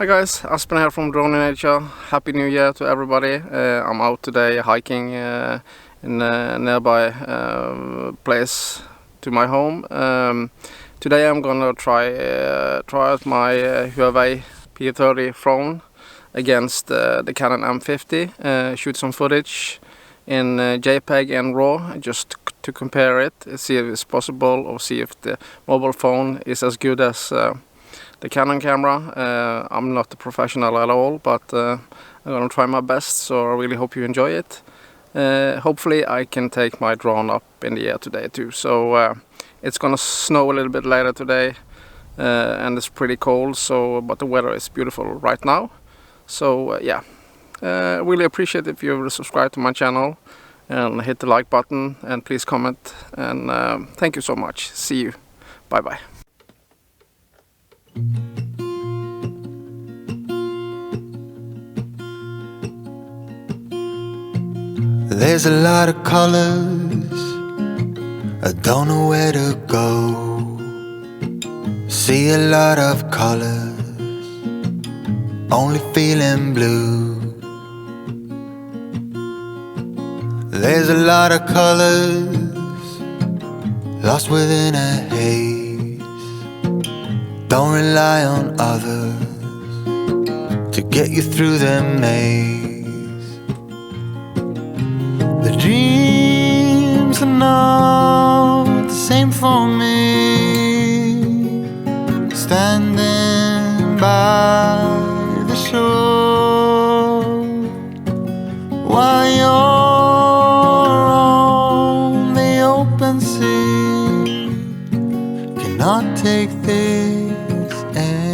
Hi guys, Aspen here from Drone in Asia. Happy New Year to everybody. I'm out today hiking in a nearby place to my home. Today I'm gonna try out my Huawei P30 phone against the Canon M50. Shoot some footage in JPEG and RAW just to compare it, see if it's possible, or see if the mobile phone is as good as the Canon camera. I'm not a professional at all, but I'm gonna try my best, so I really hope you enjoy it. Hopefully I can take my drone up in the air today too. So it's gonna snow a little bit later today, and it's pretty cold, but the weather is beautiful right now. So yeah, really appreciate if you subscribe to my channel and hit the like button, and please comment, and thank you so much. See you. Bye bye. There's a lot of colors, I don't know where to go. See a lot of colors, only feeling blue. There's a lot of colors, lost within a haze. Don't rely on others to get you through the maze. The dreams are not the same for me. Standing by the shore while you're on the open sea, cannot take this anymore.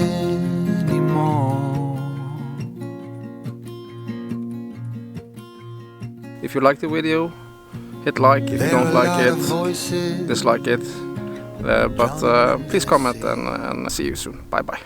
If you like the video, hit like. If you don't like it, dislike it. But please comment, and see you soon. Bye bye.